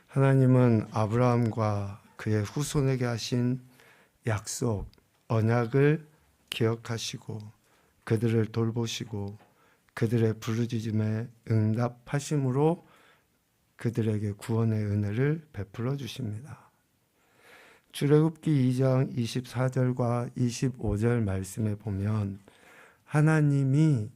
하나님은 아브라함과 그의 후손에게 하신 약속, 언약을 기억하시고 그들을 돌보시고 그들의 부르짖음에 응답하심으로 그들에게 구원의 은혜를 베풀어 주십니다. 출애굽기 2장 24절과 25절 말씀에 보면 하나님이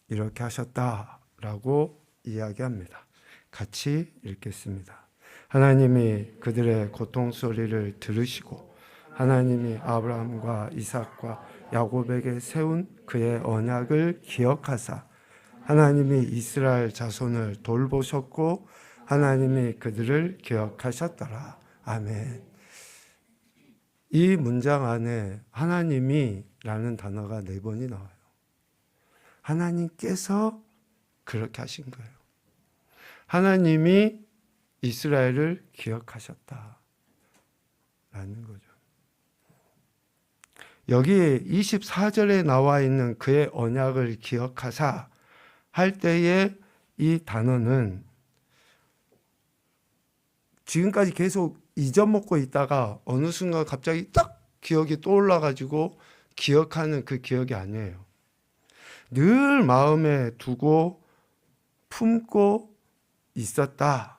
이렇게 하셨다라고 이야기합니다. 같이 읽겠습니다. 하나님이 그들의 고통 소리를 들으시고 하나님이 아브라함과 이삭과 야곱에게 세운 그의 언약을 기억하사 하나님이 이스라엘 자손을 돌보셨고 하나님이 그들을 기억하셨더라. 아멘. 이 문장 안에 하나님이 라는 단어가 4번이 나와요. 하나님께서 그렇게 하신 거예요. 하나님이 이스라엘을 기억하셨다 라는 거죠. 여기 24절에 나와 있는 그의 언약을 기억하사 할 때에 이 단어는 지금까지 계속 잊어먹고 있다가 어느 순간 갑자기 딱 기억이 떠올라 가지고 기억하는 그 기억이 아니에요. 늘 마음에 두고 품고 있었다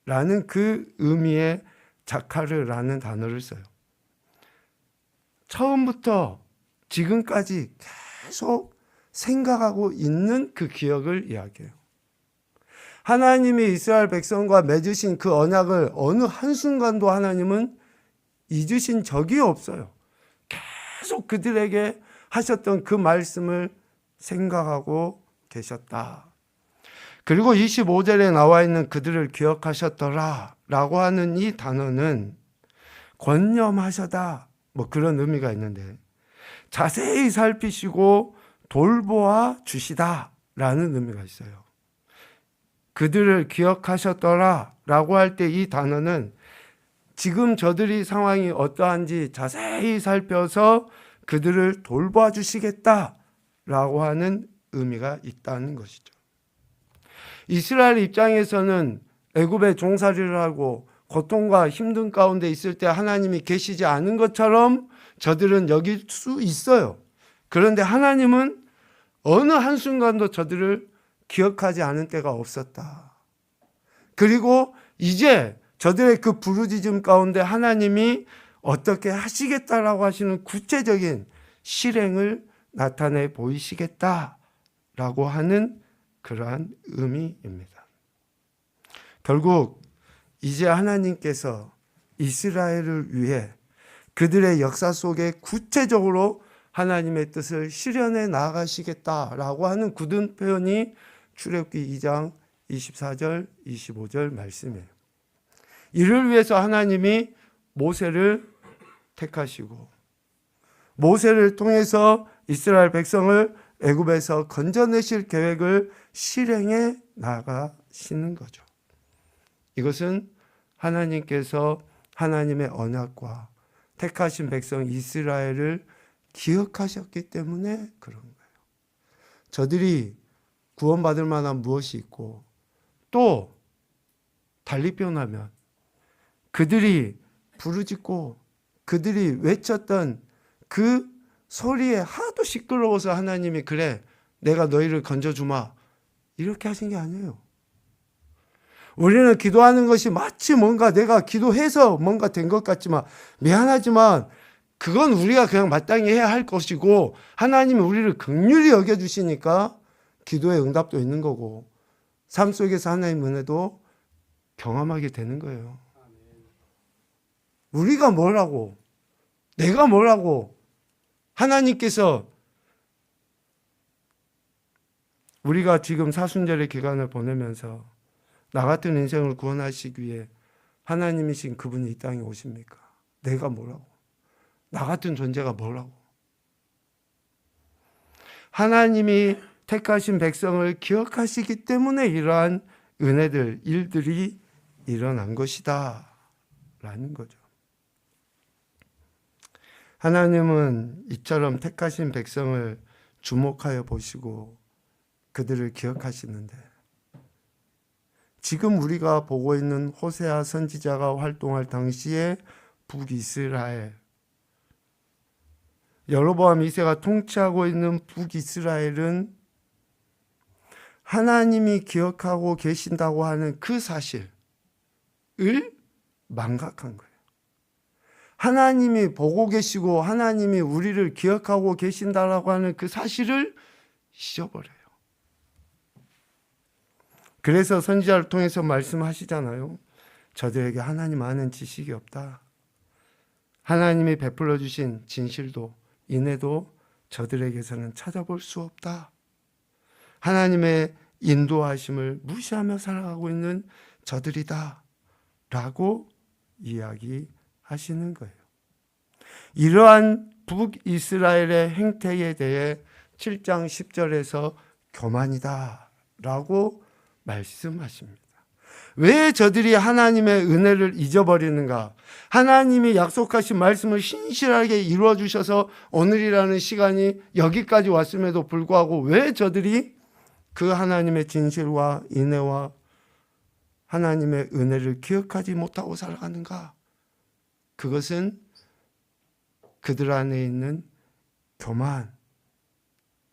라는 그 의미의 자카르라는 단어를 써요. 처음부터 지금까지 계속 생각하고 있는 그 기억을 이야기해요. 하나님이 이스라엘 백성과 맺으신 그 언약을 어느 한순간도 하나님은 잊으신 적이 없어요. 계속 그들에게 하셨던 그 말씀을 생각하고 계셨다. 그리고 25절에 나와 있는 그들을 기억하셨더라 라고 하는 이 단어는 권념하셔다 뭐 그런 의미가 있는데 자세히 살피시고 돌보아 주시다 라는 의미가 있어요. 그들을 기억하셨더라 라고 할 때 이 단어는 지금 저들이 상황이 어떠한지 자세히 살펴서 그들을 돌봐 주시겠다 라고 하는 의미가 있다는 것이죠. 이스라엘 입장에서는 애굽에 종살이를 하고 고통과 힘든 가운데 있을 때 하나님이 계시지 않은 것처럼 저들은 여길 수 있어요. 그런데 하나님은 어느 한순간도 저들을 기억하지 않은 때가 없었다. 그리고 이제 저들의 그 부르짖음 가운데 하나님이 어떻게 하시겠다라고 하시는 구체적인 실행을 나타내 보이시겠다라고 하는 그러한 의미입니다. 결국 이제 하나님께서 이스라엘을 위해 그들의 역사 속에 구체적으로 하나님의 뜻을 실현해 나아가시겠다라고 하는 굳은 표현이 출애굽기 2장 24절, 25절 말씀이에요. 이를 위해서 하나님이 모세를 택하시고 모세를 통해서 이스라엘 백성을 애굽에서 건져내실 계획을 실행해 나가시는 거죠. 이것은 하나님께서 하나님의 언약과 택하신 백성 이스라엘을 기억하셨기 때문에 그런 거예요. 저들이 구원받을 만한 무엇이 있고 또 달리 표현하면 그들이 부르짖고 그들이 외쳤던 그 소리에 하도 시끄러워서 하나님이 그래 내가 너희를 건져주마 이렇게 하신 게 아니에요. 우리는 기도하는 것이 마치 뭔가 내가 기도해서 뭔가 된 것 같지만 미안하지만 그건 우리가 그냥 마땅히 해야 할 것이고 하나님이 우리를 긍휼히 여겨주시니까 기도의 응답도 있는 거고 삶 속에서 하나님의 은혜도 경험하게 되는 거예요. 우리가 뭐라고 내가 뭐라고 하나님께서 우리가 지금 사순절의 기간을 보내면서 나 같은 인생을 구원하시기 위해 하나님이신 그분이 이 땅에 오십니까? 내가 뭐라고? 나 같은 존재가 뭐라고? 하나님이 택하신 백성을 기억하시기 때문에 이러한 은혜들, 일들이 일어난 것이다 라는 거죠. 하나님은 이처럼 택하신 백성을 주목하여 보시고 그들을 기억하시는데 지금 우리가 보고 있는 호세아 선지자가 활동할 당시에 북이스라엘, 여로보암 2세가 통치하고 있는 북이스라엘은 하나님이 기억하고 계신다고 하는 그 사실을 망각한 거예요. 하나님이 보고 계시고 하나님이 우리를 기억하고 계신다라고 하는 그 사실을 잊어버려요. 그래서 선지자를 통해서 말씀하시잖아요. 저들에게 하나님 아는 지식이 없다. 하나님이 베풀어 주신 진실도 인애도 저들에게서는 찾아볼 수 없다. 하나님의 인도하심을 무시하며 살아가고 있는 저들이다 라고 이야기하시는 거예요. 이러한 북이스라엘의 행태에 대해 7장 10절에서 교만이다 라고 말씀하십니다. 왜 저들이 하나님의 은혜를 잊어버리는가? 하나님이 약속하신 말씀을 신실하게 이루어 주셔서 오늘이라는 시간이 여기까지 왔음에도 불구하고 왜 저들이 그 하나님의 진실과 인애와 하나님의 은혜를 기억하지 못하고 살아가는가? 그것은 그들 안에 있는 교만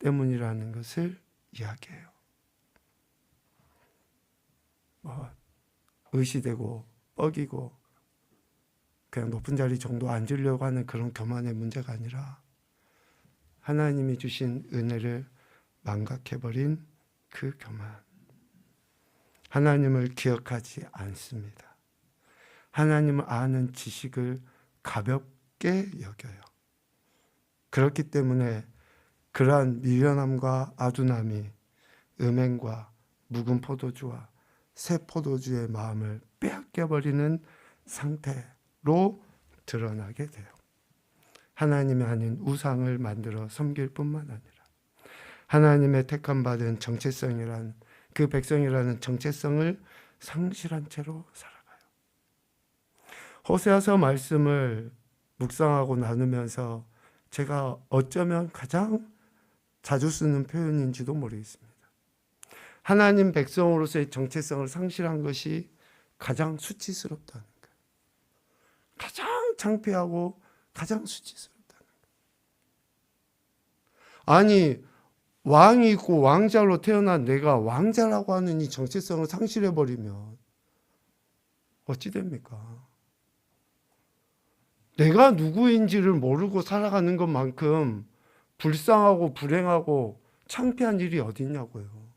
때문이라는 것을 이야기해요. 의시되고 뻐기고 그냥 높은 자리 정도 앉으려고 하는 그런 교만의 문제가 아니라 하나님이 주신 은혜를 망각해버린 그 교만. 하나님을 기억하지 않습니다. 하나님을 아는 지식을 가볍게 여겨요. 그렇기 때문에 그러한 미련함과 아둔함이 음행과 묵은 포도주와 새 포도주의 마음을 빼앗겨버리는 상태로 드러나게 돼요. 하나님이 아닌 우상을 만들어 섬길 뿐만 아니라 하나님의 택함받은 정체성이란 그 백성이라는 정체성을 상실한 채로 살아가요. 호세아서 말씀을 묵상하고 나누면서 제가 어쩌면 가장 자주 쓰는 표현인지도 모르겠습니다. 하나님 백성으로서의 정체성을 상실한 것이 가장 수치스럽다는 거예요. 가장 창피하고 가장 수치스럽다는 거예요. 아니, 왕이 있고 왕자로 태어난 내가 왕자라고 하는 이 정체성을 상실해버리면 어찌 됩니까? 내가 누구인지를 모르고 살아가는 것만큼 불쌍하고 불행하고 창피한 일이 어디 있냐고요.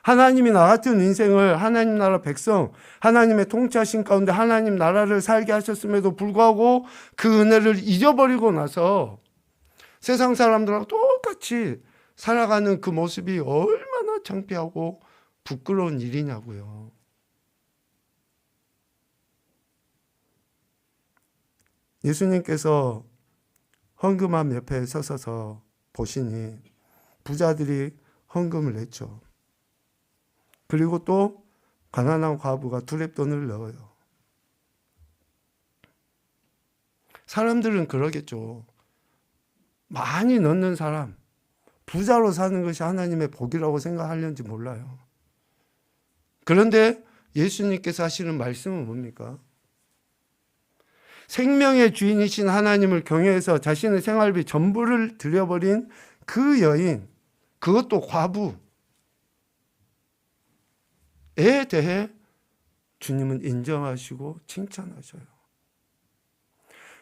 하나님이 나 같은 인생을 하나님 나라 백성, 하나님의 통치하신 가운데 하나님 나라를 살게 하셨음에도 불구하고 그 은혜를 잊어버리고 나서 세상 사람들하고 똑같이 살아가는 그 모습이 얼마나 창피하고 부끄러운 일이냐고요. 예수님께서 헌금함 옆에 서서 보시니 부자들이 헌금을 냈죠. 그리고 또 가난한 과부가 두렙돈을 넣어요. 사람들은 그러겠죠. 많이 넣는 사람, 부자로 사는 것이 하나님의 복이라고 생각하려는지 몰라요. 그런데 예수님께서 하시는 말씀은 뭡니까? 생명의 주인이신 하나님을 경외해서 자신의 생활비 전부를 들여버린 그 여인, 그것도 과부에 대해 주님은 인정하시고 칭찬하셔요.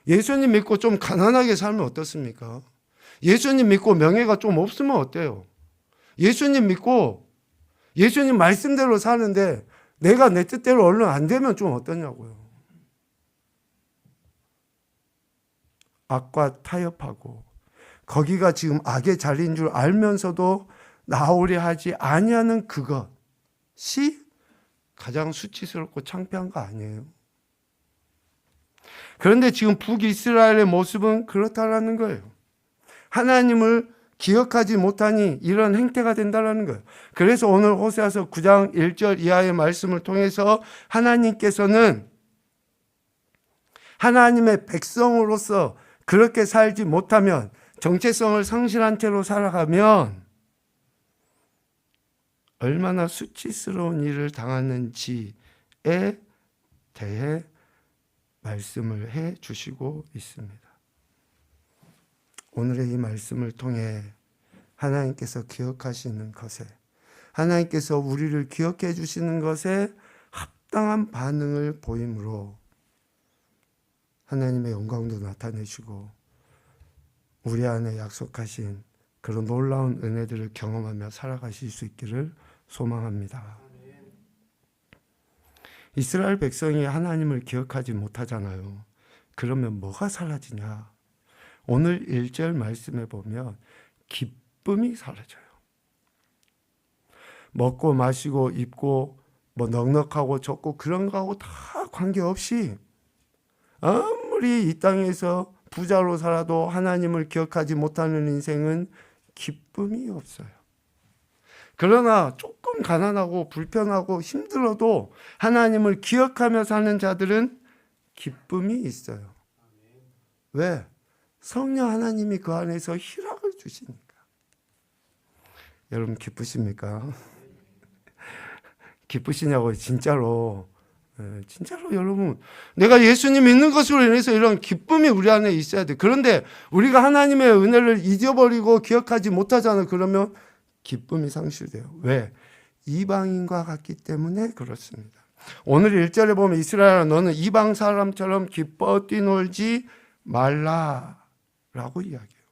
예수님 믿고 좀 가난하게 살면 어떻습니까? 예수님 믿고 명예가 좀 없으면 어때요? 예수님 믿고 예수님 말씀대로 사는데 내가 내 뜻대로 얼른 안 되면 좀 어떠냐고요. 악과 타협하고 거기가 지금 악의 자리인 줄 알면서도 나오려 하지 아니하는 그것이 가장 수치스럽고 창피한 거 아니에요? 그런데 지금 북이스라엘의 모습은 그렇다라는 거예요. 하나님을 기억하지 못하니 이런 행태가 된다는 거예요. 그래서 오늘 호세아서 9장 1절 이하의 말씀을 통해서 하나님께서는 하나님의 백성으로서 그렇게 살지 못하면, 정체성을 상실한 채로 살아가면 얼마나 수치스러운 일을 당하는지에 대해 말씀을 해 주시고 있습니다. 오늘의 이 말씀을 통해 하나님께서 기억하시는 것에, 하나님께서 우리를 기억해 주시는 것에 합당한 반응을 보임으로 하나님의 영광도 나타내시고 우리 안에 약속하신 그런 놀라운 은혜들을 경험하며 살아가실 수 있기를 소망합니다. 이스라엘 백성이 하나님을 기억하지 못하잖아요. 그러면 뭐가 사라지냐? 오늘 1절 말씀에 보면 기쁨이 사라져요. 먹고 마시고 입고 뭐 넉넉하고 적고 그런 거하고 다 관계없이 아무리 이 땅에서 부자로 살아도 하나님을 기억하지 못하는 인생은 기쁨이 없어요. 그러나 조금 가난하고 불편하고 힘들어도 하나님을 기억하며 사는 자들은 기쁨이 있어요. 왜? 성령 하나님이 그 안에서 희락을 주시니까. 여러분 기쁘십니까? 기쁘시냐고요? 진짜로 여러분, 내가 예수님 믿는 것으로 인해서 이런 기쁨이 우리 안에 있어야 돼. 그런데 우리가 하나님의 은혜를 잊어버리고 기억하지 못하잖아요. 그러면 기쁨이 상실돼요. 왜? 이방인과 같기 때문에 그렇습니다. 오늘 1절에 보면 이스라엘아 너는 이방 사람처럼 기뻐 뛰놀지 말라라고 이야기해요.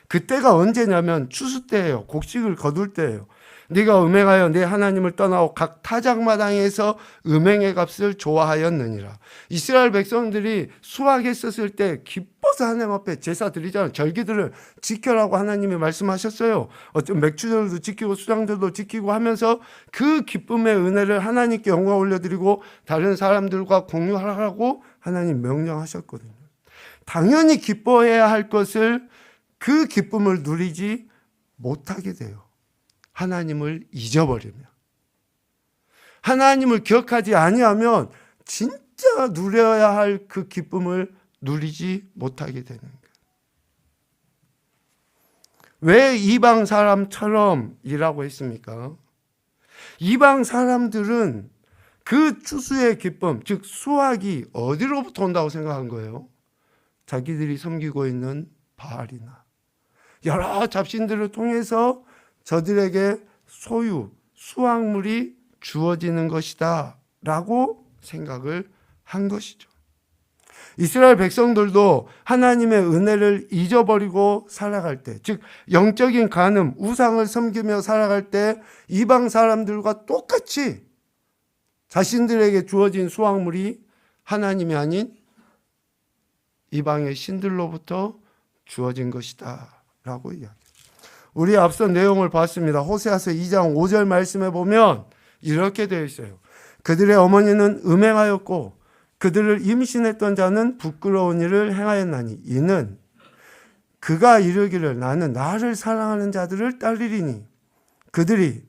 그때가 언제냐면 추수 때예요. 곡식을 거둘 때예요. 네가 음행하여 내 하나님을 떠나고 각 타작마당에서 음행의 값을 좋아하였느니라. 이스라엘 백성들이 수확했었을 때 기뻐서 하나님 앞에 제사 드리잖아요. 절기들을 지켜라고 하나님이 말씀하셨어요. 어떤 맥주절도 지키고 수장들도 지키고 하면서 그 기쁨의 은혜를 하나님께 영광 올려드리고 다른 사람들과 공유하라고 하나님 명령하셨거든요. 당연히 기뻐해야 할 것을 그 기쁨을 누리지 못하게 돼요. 하나님을 잊어버리면, 하나님을 기억하지 아니하면 진짜 누려야 할 그 기쁨을 누리지 못하게 되는 거예요. 왜 이방 사람처럼이라고 했습니까? 이방 사람들은 그 추수의 기쁨, 즉 수확이 어디로부터 온다고 생각한 거예요? 자기들이 섬기고 있는 바알이나 여러 잡신들을 통해서 저들에게 소유, 수확물이 주어지는 것이다 라고 생각을 한 것이죠. 이스라엘 백성들도 하나님의 은혜를 잊어버리고 살아갈 때, 즉 영적인 간음, 우상을 섬기며 살아갈 때 이방 사람들과 똑같이 자신들에게 주어진 수확물이 하나님이 아닌 이방의 신들로부터 주어진 것이다 라고 이야기합니다. 우리 앞서 내용을 봤습니다. 호세아서 2장 5절 말씀에 보면 이렇게 되어 있어요. 그들의 어머니는 음행하였고 그들을 임신했던 자는 부끄러운 일을 행하였나니 이는 그가 이르기를 나는 나를 사랑하는 자들을 따르리니 그들이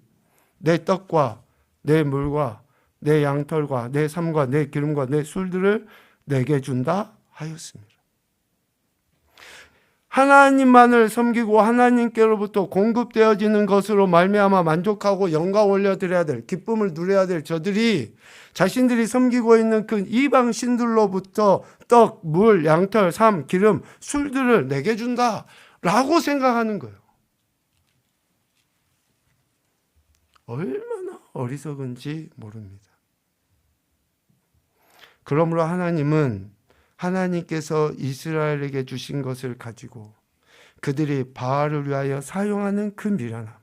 내 떡과 내 물과 내 양털과 내 삶과 내 기름과 내 술들을 내게 준다 하였습니다. 하나님만을 섬기고 하나님께로부터 공급되어지는 것으로 말미암아 만족하고 영광 올려드려야 될, 기쁨을 누려야 될 저들이 자신들이 섬기고 있는 그 이방 신들로부터 떡, 물, 양털, 삶, 기름, 술들을 내게 준다 라고 생각하는 거예요. 얼마나 어리석은지 모릅니다. 그러므로 하나님은 하나님께서 이스라엘에게 주신 것을 가지고 그들이 바알을 위하여 사용하는 그 미련함.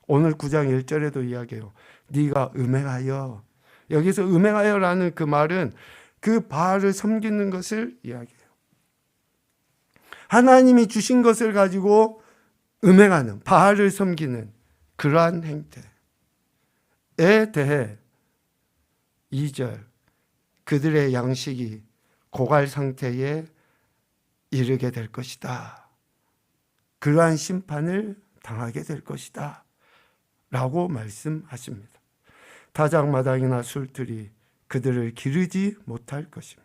오늘 9장 1절에도 이야기해요. 네가 음행하여. 여기서 음행하여라는 그 말은 그 바알을 섬기는 것을 이야기해요. 하나님이 주신 것을 가지고 음행하는, 바알을 섬기는 그러한 행태에 대해 2절 그들의 양식이 고갈 상태에 이르게 될 것이다. 그러한 심판을 당하게 될 것이다. 라고 말씀하십니다. 타작마당이나 술들이 그들을 기르지 못할 것이며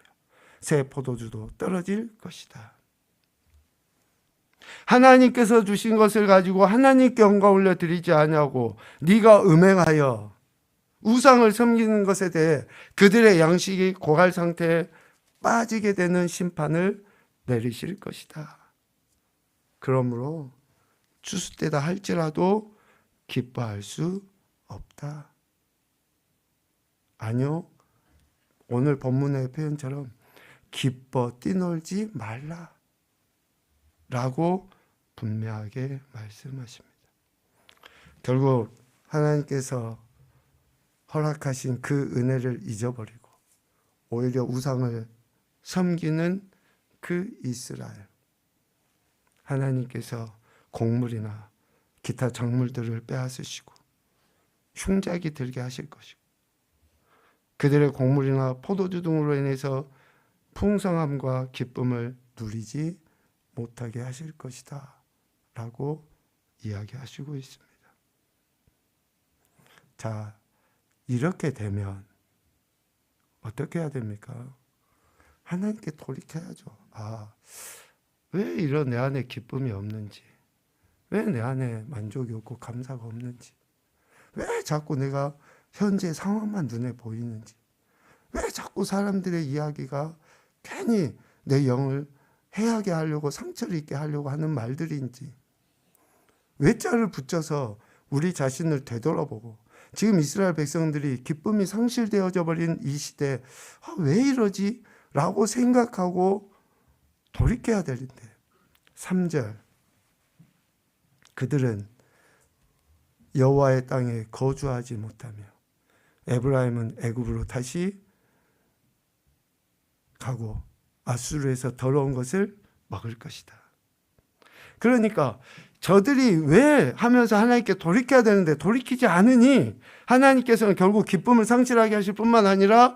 새 포도주도 떨어질 것이다. 하나님께서 주신 것을 가지고 하나님께 영광 올려드리지 아니하고 네가 음행하여 우상을 섬기는 것에 대해 그들의 양식이 고갈 상태에 빠지게 되는 심판을 내리실 것이다. 그러므로 추수 때다 할지라도 기뻐할 수 없다. 아니요, 오늘 본문의 표현처럼 기뻐 뛰놀지 말라 라고 분명하게 말씀하십니다. 결국 하나님께서 허락하신 그 은혜를 잊어버리고 오히려 우상을 섬기는 그 이스라엘, 하나님께서 곡물이나 기타 작물들을 빼앗으시고 흉작이 들게 하실 것이고 그들의 곡물이나 포도주 등으로 인해서 풍성함과 기쁨을 누리지 못하게 하실 것이다 라고 이야기하시고 있습니다. 자, 이렇게 되면 어떻게 해야 됩니까? 하나님께 돌이켜야죠. 왜 이런 내 안에 기쁨이 없는지, 왜 내 안에 만족이 없고 감사가 없는지, 왜 자꾸 내가 현재 상황만 눈에 보이는지, 왜 자꾸 사람들의 이야기가 괜히 내 영을 해하게 하려고 상처를 입게 하려고 하는 말들인지, 외자를 붙여서 우리 자신을 되돌아보고 지금 이스라엘 백성들이 기쁨이 상실되어져 버린 이 시대에 왜 이러지? 라고 생각하고 돌이켜야 되는데 3절 그들은 여호와의 땅에 거주하지 못하며 에브라임은 애굽으로 다시 가고 아수르에서 더러운 것을 먹을 것이다. 그러니까 저들이 왜 하면서 하나님께 돌이켜야 되는데 돌이키지 않으니 하나님께서는 결국 기쁨을 상실하게 하실 뿐만 아니라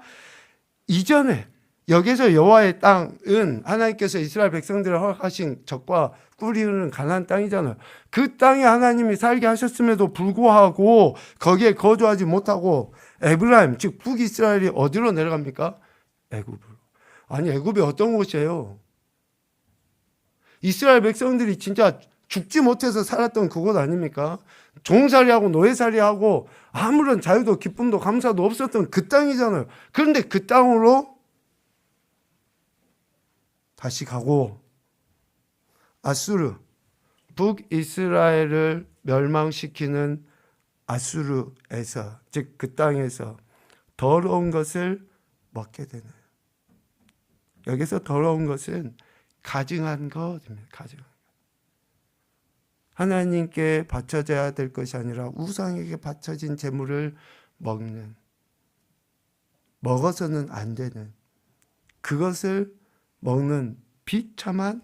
이전에 여기서 여호와의 땅은 하나님께서 이스라엘 백성들을 허락하신 적과 꿀이 흐르는 가나안 땅이잖아요. 그 땅에 하나님이 살게 하셨음에도 불구하고 거기에 거주하지 못하고 에브라임 즉 북이스라엘이 어디로 내려갑니까? 애굽으로. 아니 애굽이 어떤 곳이에요? 이스라엘 백성들이 진짜 죽지 못해서 살았던 그곳 아닙니까? 종살이하고 노예살이하고 아무런 자유도 기쁨도 감사도 없었던 그 땅이잖아요. 그런데 그 땅으로 다시 가고 아수르, 북이스라엘을 멸망시키는 아수르에서 즉 그 땅에서 더러운 것을 먹게 되는, 여기서 더러운 것은 가증한 것입니다. 가증한 것. 하나님께 바쳐져야 될 것이 아니라 우상에게 바쳐진 재물을 먹는, 먹어서는 안 되는, 그것을 먹는 비참한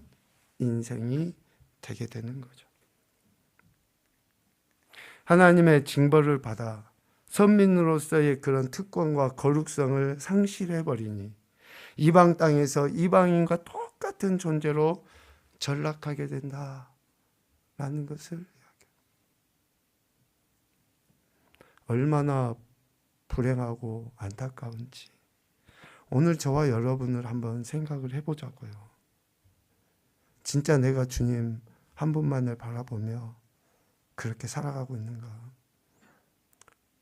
인생이 되게 되는 거죠. 하나님의 징벌을 받아 선민으로서의 그런 특권과 거룩성을 상실해버리니 이방 땅에서 이방인과 똑같은 존재로 전락하게 된다라는 것을 이야기합니다. 얼마나 불행하고 안타까운지 오늘 저와 여러분을 한번 생각을 해보자고요. 진짜 내가 주님 한 분만을 바라보며 그렇게 살아가고 있는가?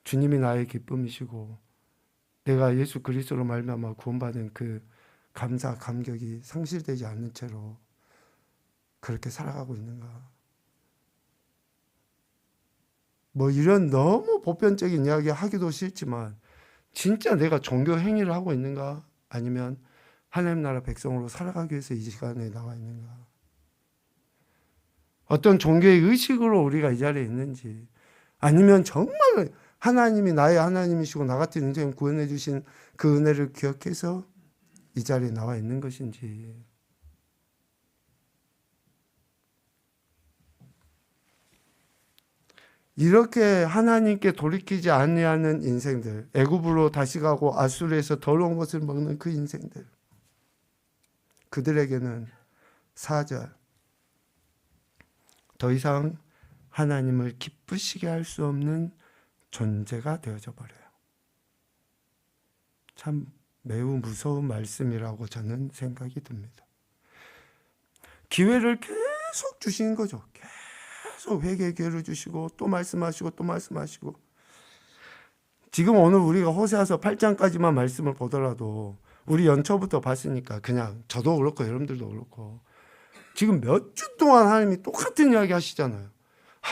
주님이 나의 기쁨이시고 내가 예수 그리스도로 말미암아 구원받은 그 감사, 감격이 상실되지 않는 채로 그렇게 살아가고 있는가? 뭐 이런 너무 보편적인 이야기 하기도 싫지만 진짜 내가 종교 행위를 하고 있는가? 아니면 하나님 나라 백성으로 살아가기 위해서 이 시간에 나와 있는가? 어떤 종교의 의식으로 우리가 이 자리에 있는지, 아니면 정말 하나님이 나의 하나님이시고 나 같은 인생 구원해 주신 그 은혜를 기억해서 이 자리에 나와 있는 것인지. 이렇게 하나님께 돌이키지 아니하는 인생들, 애굽으로 다시 가고 아수르에서 더러운 것을 먹는 그 인생들, 그들에게는 4절 더 이상 하나님을 기쁘시게 할 수 없는 존재가 되어져 버려요. 참 매우 무서운 말씀이라고 저는 생각이 듭니다. 기회를 계속 주시는 거죠. 계속 회개의 기회를 주시고 또 말씀하시고 또 말씀하시고. 지금 오늘 우리가 호세아서 8장까지만 말씀을 보더라도 우리 연초부터 봤으니까 그냥 저도 그렇고 여러분들도 그렇고 지금 몇 주 동안 하나님이 똑같은 이야기 하시잖아요.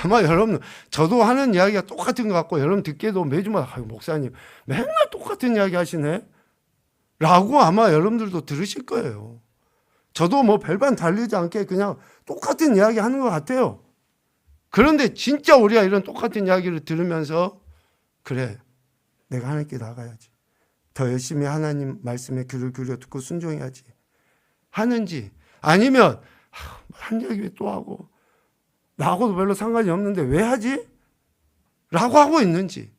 아마 여러분 저도 하는 이야기가 똑같은 것 같고 여러분 듣기에도 매주마다 목사님 맨날 똑같은 이야기 하시네 라고 아마 여러분들도 들으실 거예요. 저도 뭐 별반 다르지 않게 그냥 똑같은 이야기 하는 것 같아요. 그런데 진짜 우리가 이런 똑같은 이야기를 들으면서 그래 내가 하나님께 나가야지, 더 열심히 하나님 말씀에 귀를 기울여 듣고 순종해야지 하는지, 아니면 한 얘기 또 하고 나하고도 별로 상관이 없는데 왜 하지? 라고 하고 있는지.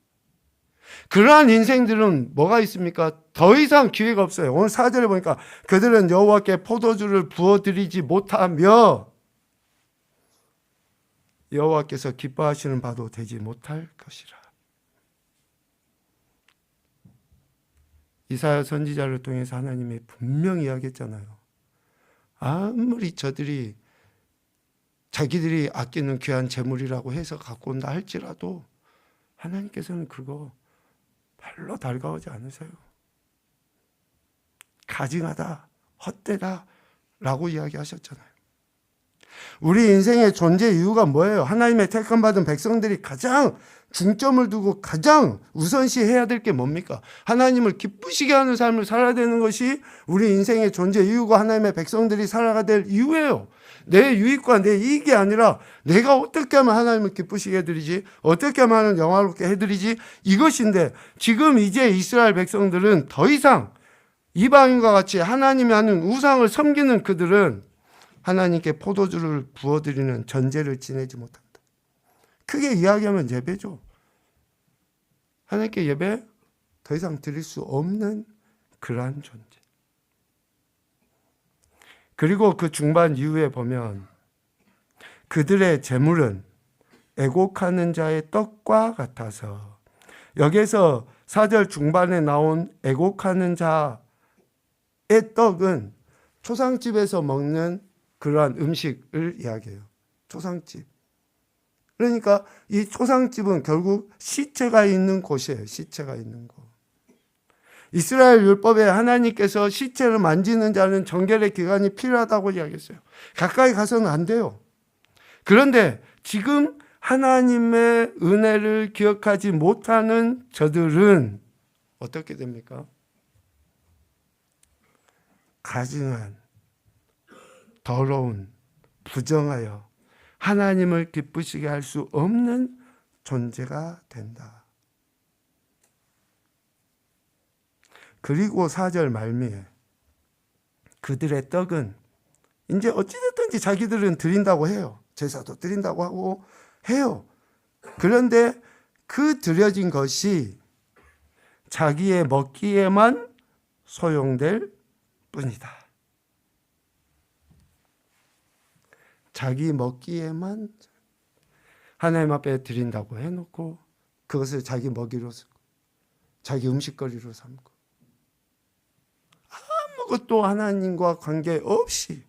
그러한 인생들은 뭐가 있습니까? 더 이상 기회가 없어요. 오늘 4절에 보니까 그들은 여호와께 포도주를 부어드리지 못하며 여호와께서 기뻐하시는 바도 되지 못할 것이라. 이사야 선지자를 통해서 하나님이 분명히 이야기했잖아요. 아무리 저들이 자기들이 아끼는 귀한 재물이라고 해서 갖고 온다 할지라도 하나님께서는 그거 별로 달가오지 않으세요. 가증하다, 헛되다 라고 이야기하셨잖아요. 우리 인생의 존재 이유가 뭐예요? 하나님의 택함받은 백성들이 가장 중점을 두고 가장 우선시해야 될 게 뭡니까? 하나님을 기쁘시게 하는 삶을 살아야 되는 것이 우리 인생의 존재 이유고 하나님의 백성들이 살아가야 될 이유예요. 내 유익과 내 이익이 아니라 내가 어떻게 하면 하나님을 기쁘시게 해드리지, 어떻게 하면 하나님을 영화롭게 해드리지, 이것인데 지금 이제 이스라엘 백성들은 더 이상 이방인과 같이 하나님이 하는 우상을 섬기는 그들은 하나님께 포도주를 부어드리는 전제를 지내지 못한다. 크게 이야기하면 예배죠. 하나님께 예배 더 이상 드릴 수 없는 그러한 존재. 그리고 그 중반 이후에 보면 그들의 재물은 애곡하는 자의 떡과 같아서, 여기에서 4절 중반에 나온 애곡하는 자의 떡은 초상집에서 먹는 그러한 음식을 이야기해요. 초상집. 그러니까 이 초상집은 결국 시체가 있는 곳이에요. 시체가 있는 곳. 이스라엘 율법에 하나님께서 시체를 만지는 자는 정결의 기간이 필요하다고 이야기했어요. 가까이 가서는 안 돼요. 그런데 지금 하나님의 은혜를 기억하지 못하는 저들은 어떻게 됩니까? 가증한, 더러운, 부정하여 하나님을 기쁘시게 할 수 없는 존재가 된다. 그리고 4절 말미에 그들의 떡은 이제 어찌됐든지 자기들은 드린다고 해요. 제사도 드린다고 하고 해요. 그런데 그 드려진 것이 자기의 먹기에만 소용될 뿐이다. 자기 먹기에만 하나님 앞에 드린다고 해놓고 그것을 자기 먹이로 쓰고 자기 음식거리로 삼고 아무것도 하나님과 관계없이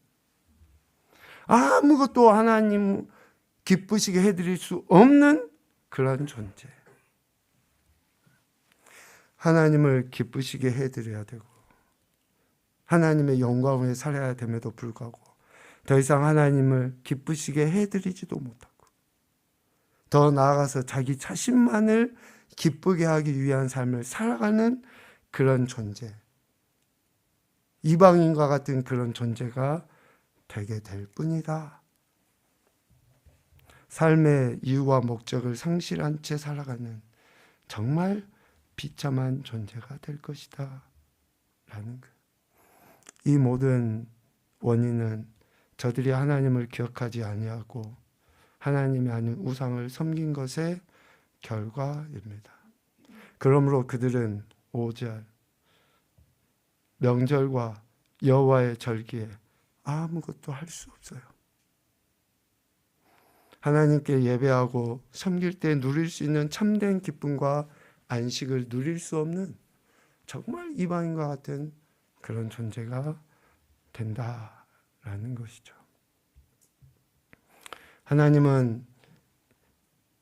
아무것도 하나님 기쁘시게 해드릴 수 없는 그런 존재. 하나님을 기쁘시게 해드려야 되고 하나님의 영광을 살아야 됨에도 불구하고 더 이상 하나님을 기쁘시게 해드리지도 못하고 더 나아가서 자기 자신만을 기쁘게 하기 위한 삶을 살아가는 그런 존재, 이방인과 같은 그런 존재가 되게 될 뿐이다. 삶의 이유와 목적을 상실한 채 살아가는 정말 비참한 존재가 될 것이다 라는 것. 이 모든 원인은 저들이 하나님을 기억하지 아니하고 하나님이 하는 우상을 섬긴 것의 결과입니다. 그러므로 그들은 5절 명절과 여호와의 절기에 아무것도 할 수 없어요. 하나님께 예배하고 섬길 때 누릴 수 있는 참된 기쁨과 안식을 누릴 수 없는 정말 이방인과 같은 그런 존재가 된다라는 것이죠. 하나님은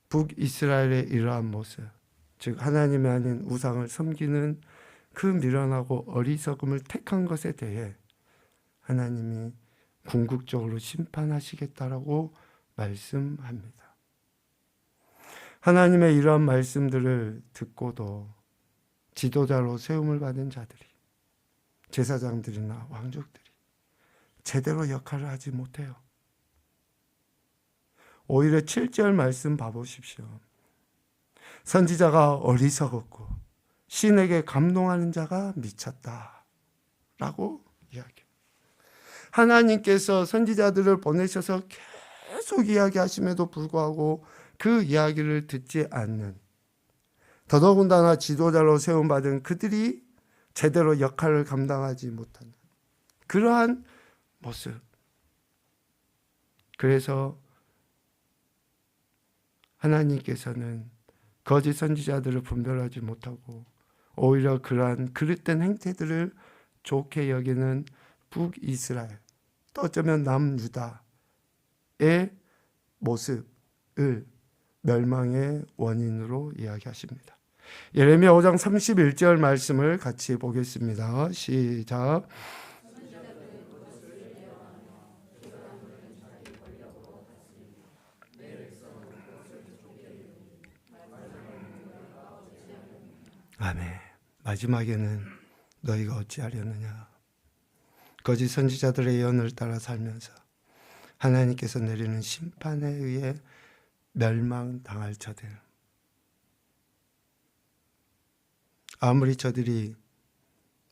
북이스라엘의 이러한 모습, 즉 하나님이 아닌 우상을 섬기는 그 미련하고 어리석음을 택한 것에 대해 하나님이 궁극적으로 심판하시겠다라고 말씀합니다. 하나님의 이러한 말씀들을 듣고도 지도자로 세움을 받은 자들이, 제사장들이나 왕족들이 제대로 역할을 하지 못해요. 오히려 7절 말씀 봐보십시오. 선지자가 어리석었고 신에게 감동하는 자가 미쳤다 라고 이야기해요. 하나님께서 선지자들을 보내셔서 계속 이야기하심에도 불구하고 그 이야기를 듣지 않는, 더더군다나 지도자로 세움받은 그들이 제대로 역할을 감당하지 못하는 그러한 모습. 그래서 하나님께서는 거짓 선지자들을 분별하지 못하고 오히려 그러한 그릇된 행태들을 좋게 여기는 북이스라엘, 또 어쩌면 남유다의 모습을 멸망의 원인으로 이야기하십니다. 예레미야 5장 31절 말씀을 같이 보겠습니다. 시작. 아멘. 마지막에는 너희가 어찌하려느냐. 거짓 선지자들의 예언을 따라 살면서 하나님께서 내리는 심판에 의해 멸망당할 자들. 아무리 저들이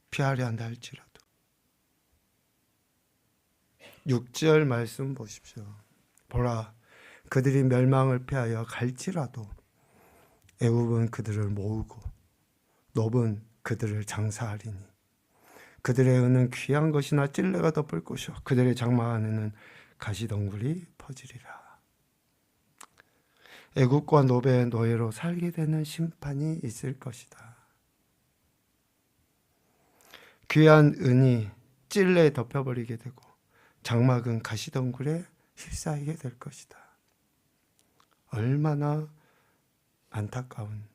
피하려 한다 할지라도 6절 말씀 보십시오. 보라, 그들이 멸망을 피하여 갈지라도 애굽은 그들을 모으고 노은 그들을 장사하리니 그들의 은은 귀한 것이나 찔레가 덮을 것이요 그들의 장막 안에는 가시덩굴이 퍼지리라. 애굽과 노베의 노예로 살게 되는 심판이 있을 것이다. 귀한 은이 찔레에 덮여버리게 되고 장막은 가시덩굴에 휩싸이게 될 것이다. 얼마나 안타까운지.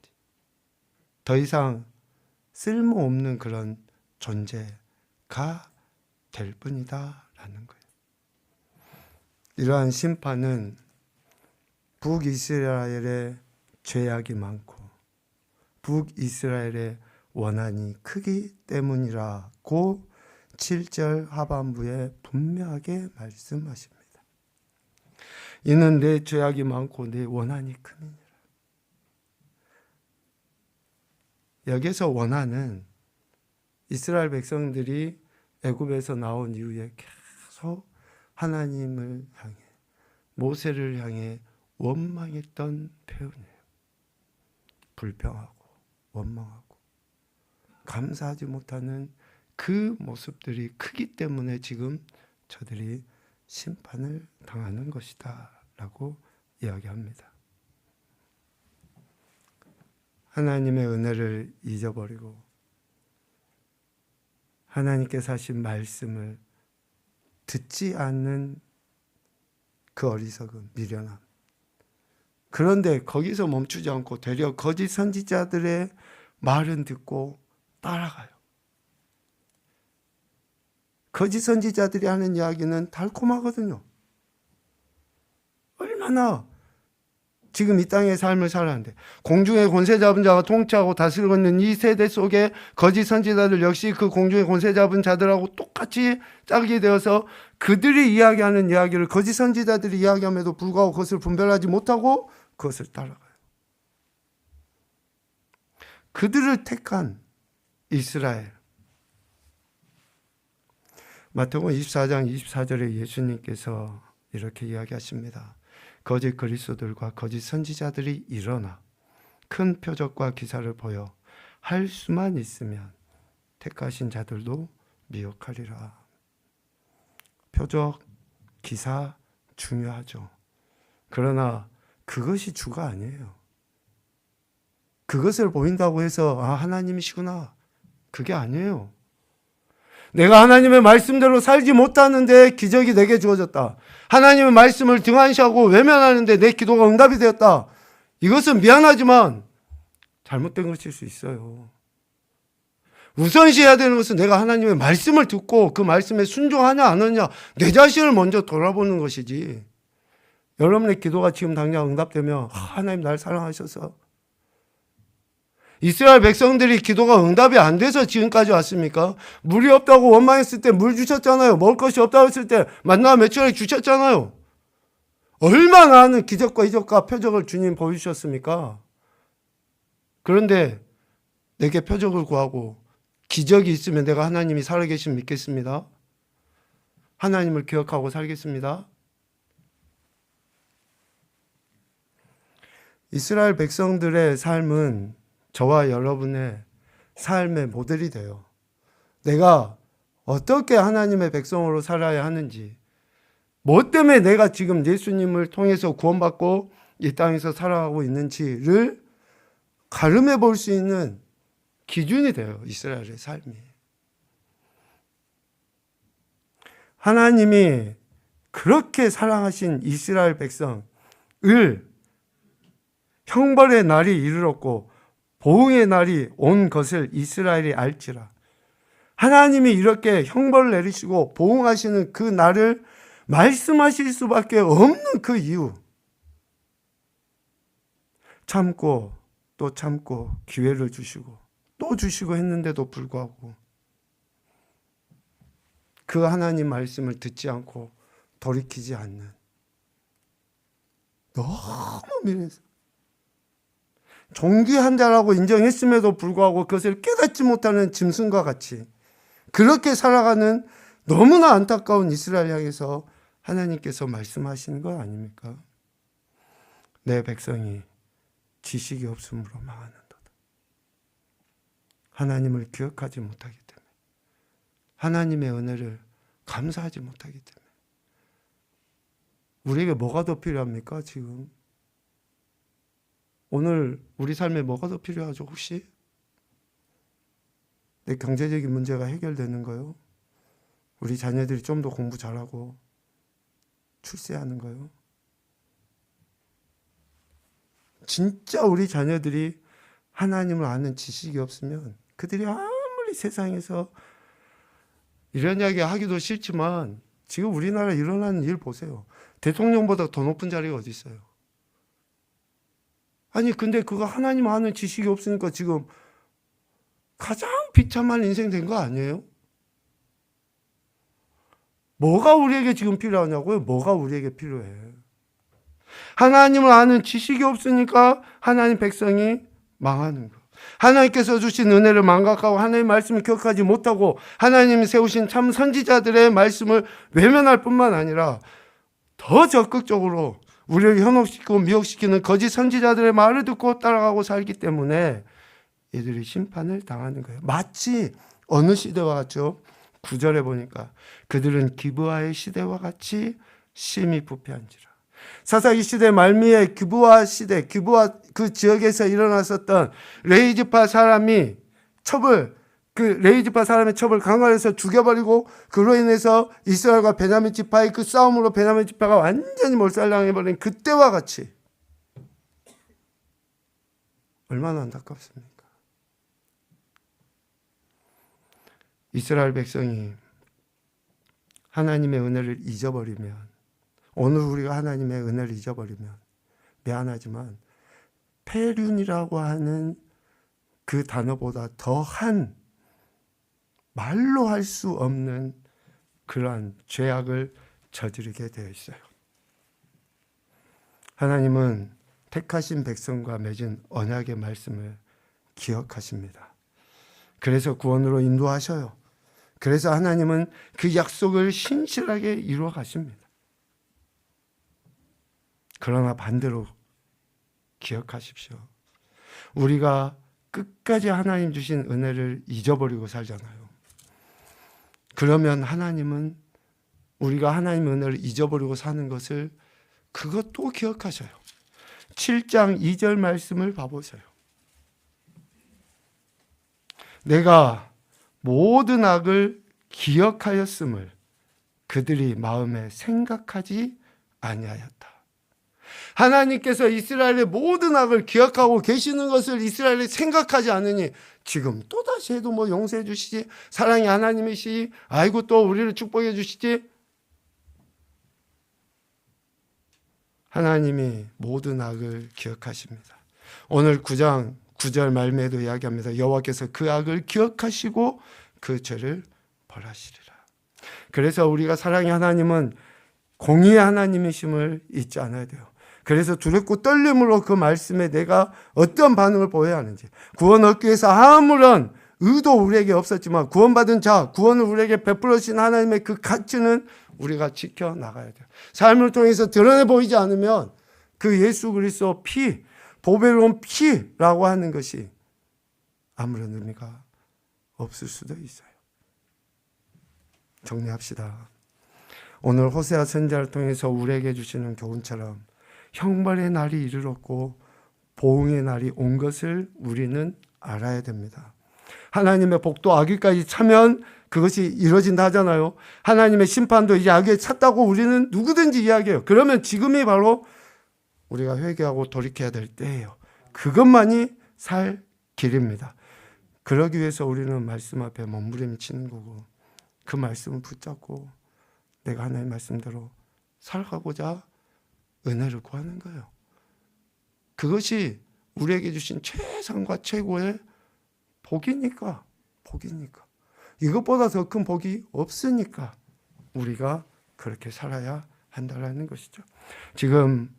더 이상 쓸모없는 그런 존재가 될 뿐이다 라는 거예요. 이러한 심판은 북이스라엘의 죄악이 많고 북이스라엘의 원한이 크기 때문이라고 7절 하반부에 분명하게 말씀하십니다. 이는 내 죄악이 많고 내 원한이 큼이니라. 여기서 원한은 이스라엘 백성들이 애굽에서 나온 이후에 계속 하나님을 향해, 모세를 향해 원망했던 표현이에요. 불평하고 원망하고 감사하지 못하는 그 모습들이 크기 때문에 지금 저들이 심판을 당하는 것이다 라고 이야기합니다. 하나님의 은혜를 잊어버리고 하나님께서 하신 말씀을 듣지 않는 그 어리석음, 미련함. 그런데 거기서 멈추지 않고 되려 거짓 선지자들의 말은 듣고 따라가요. 거짓 선지자들이 하는 이야기는 달콤하거든요. 얼마나 지금 이 땅의 삶을 살았는데 공중의 권세 잡은 자가 통치하고 다스리고 있는 이 세대 속에 거짓 선지자들 역시 그 공중의 권세 잡은 자들하고 똑같이 짝이 되어서 그들이 이야기하는 이야기를 거짓 선지자들이 이야기함에도 불구하고 그것을 분별하지 못하고 그것을 따라가요. 그들을 택한 이스라엘. 마태복음 24장 24절에 예수님께서 이렇게 이야기하십니다. 거짓 그리스도들과 거짓 선지자들이 일어나 큰 표적과 기사를 보여 할 수만 있으면 택하신 자들도 미혹하리라. 표적, 기사 중요하죠. 그러나 그것이 주가 아니에요. 그것을 보인다고 해서 하나님이시구나. 그게 아니에요. 내가 하나님의 말씀대로 살지 못하는데 기적이 내게 주어졌다. 하나님의 말씀을 등한시하고 외면하는데 내 기도가 응답이 되었다. 이것은 미안하지만 잘못된 것일 수 있어요. 우선시해야 되는 것은 내가 하나님의 말씀을 듣고 그 말씀에 순종하냐 안 하냐, 내 자신을 먼저 돌아보는 것이지. 여러분의 기도가 지금 당장 응답되면 하나님 날 사랑하셔서, 이스라엘 백성들이 기도가 응답이 안 돼서 지금까지 왔습니까? 물이 없다고 원망했을 때 물 주셨잖아요. 먹을 것이 없다고 했을 때 만나 며칠에 주셨잖아요. 얼마나 많은 기적과 이적과 표적을 주님 보여주셨습니까? 그런데 내게 표적을 구하고 기적이 있으면 내가 하나님이 살아계심 믿겠습니다. 하나님을 기억하고 살겠습니다. 이스라엘 백성들의 삶은 저와 여러분의 삶의 모델이 돼요. 내가 어떻게 하나님의 백성으로 살아야 하는지, 뭐 때문에 내가 지금 예수님을 통해서 구원받고 이 땅에서 살아가고 있는지를 가늠해 볼 수 있는 기준이 돼요. 이스라엘의 삶이. 하나님이 그렇게 사랑하신 이스라엘 백성을 형벌의 날이 이르렀고 보응의 날이 온 것을 이스라엘이 알지라. 하나님이 이렇게 형벌을 내리시고 보응하시는 그 날을 말씀하실 수밖에 없는 그 이유, 참고 또 참고 기회를 주시고 또 주시고 했는데도 불구하고 그 하나님 말씀을 듣지 않고 돌이키지 않는, 너무 미래서 존귀한 자라고 인정했음에도 불구하고 그것을 깨닫지 못하는 짐승과 같이 그렇게 살아가는 너무나 안타까운 이스라엘 향해서 하나님께서 말씀하시는 거 아닙니까? 내 백성이 지식이 없음으로 망하는도다. 하나님을 기억하지 못하기 때문에, 하나님의 은혜를 감사하지 못하기 때문에. 우리에게 뭐가 더 필요합니까? 지금 오늘 우리 삶에 뭐가 더 필요하죠? 혹시 내 경제적인 문제가 해결되는 거요? 우리 자녀들이 좀 더 공부 잘하고 출세하는 거요? 진짜 우리 자녀들이 하나님을 아는 지식이 없으면 그들이 아무리 세상에서 이런 이야기 하기도 싫지만 지금 우리나라에 일어나는 일 보세요. 대통령보다 더 높은 자리가 어디 있어요? 아니 근데 그거 하나님 아는 지식이 없으니까 지금 가장 비참한 인생 된 거 아니에요? 뭐가 우리에게 지금 필요하냐고요? 뭐가 우리에게 필요해? 하나님을 아는 지식이 없으니까 하나님 백성이 망하는 거. 하나님께서 주신 은혜를 망각하고 하나님의 말씀을 기억하지 못하고 하나님이 세우신 참 선지자들의 말씀을 외면할 뿐만 아니라 더 적극적으로 우리를 현혹시키고 미혹시키는 거짓 선지자들의 말을 듣고 따라가고 살기 때문에 이들이 심판을 당하는 거예요. 마치 어느 시대와 같죠? 9절에 보니까 그들은 기브아의 시대와 같이 심히 부패한지라. 사사기 시대 말미에 기브아 시대, 기브아 그 지역에서 일어났었던 레이지파 사람이 레이지파 사람의 첩을 강간해서 죽여버리고 그로 인해서 이스라엘과 베냐민 지파의 그 싸움으로 베냐민 지파가 완전히 몰살당해버린 그때와 같이 얼마나 안타깝습니까? 이스라엘 백성이 하나님의 은혜를 잊어버리면, 오늘 우리가 하나님의 은혜를 잊어버리면 미안하지만 폐륜이라고 하는 그 단어보다 더한 말로 할 수 없는 그러한 죄악을 저지르게 되어 있어요. 하나님은 택하신 백성과 맺은 언약의 말씀을 기억하십니다. 그래서 구원으로 인도하셔요. 그래서 하나님은 그 약속을 신실하게 이루어 가십니다. 그러나 반대로 기억하십시오. 우리가 끝까지 하나님 주신 은혜를 잊어버리고 살잖아요. 그러면 하나님은 우리가 하나님의 은혜를 잊어버리고 사는 것을 그것도 기억하셔요. 7장 2절 말씀을 봐보세요. 내가 모든 악을 기억하였음을 그들이 마음에 생각하지 아니하였다. 하나님께서 이스라엘의 모든 악을 기억하고 계시는 것을 이스라엘이 생각하지 않으니 지금 또다시 해도 뭐 용서해 주시지, 사랑의 하나님이시, 아이고 또 우리를 축복해 주시지. 하나님이 모든 악을 기억하십니다. 오늘 9장 9절 말미에도 이야기합니다. 여호와께서 그 악을 기억하시고 그 죄를 벌하시리라. 그래서 우리가 사랑의 하나님은 공의의 하나님이심을 잊지 않아야 돼요. 그래서 두렵고 떨림으로 그 말씀에 내가 어떤 반응을 보여야 하는지, 구원 얻기 위해서 아무런 의도 우리에게 없었지만 구원받은 자, 구원을 우리에게 베풀어 주신 하나님의 그 가치는 우리가 지켜나가야 돼요. 삶을 통해서 드러내 보이지 않으면 그 예수 그리스도 피, 보배로운 피라고 하는 것이 아무런 의미가 없을 수도 있어요. 정리합시다. 오늘 호세아 선지자를 통해서 우리에게 주시는 교훈처럼 형벌의 날이 이르렀고 보응의 날이 온 것을 우리는 알아야 됩니다. 하나님의 복도 악일까지 차면 그것이 이루어진다 하잖아요. 하나님의 심판도 이제 악에 찼다고 우리는 누구든지 이야기해요. 그러면 지금이 바로 우리가 회개하고 돌이켜야 될 때예요. 그것만이 살 길입니다. 그러기 위해서 우리는 말씀 앞에 몸부림치는 거고, 그 말씀을 붙잡고 내가 하나님의 말씀대로 살아가고자 은혜를 구하는 거예요. 그것이 우리에게 주신 최상과 최고의 복이니까. 이것보다 더 큰 복이 없으니까 우리가 그렇게 살아야 한다는 것이죠. 지금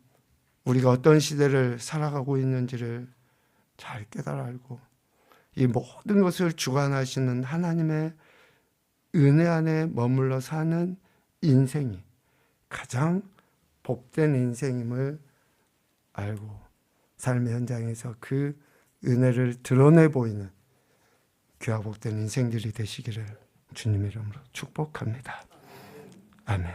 우리가 어떤 시대를 살아가고 있는지를 잘 깨달아 알고 이 모든 것을 주관하시는 하나님의 은혜 안에 머물러 사는 인생이 가장 복된 인생임을 알고 삶의 현장에서 그 은혜를 드러내 보이는 귀하고 복된 인생들이 되시기를 주님의 이름으로 축복합니다. 아멘.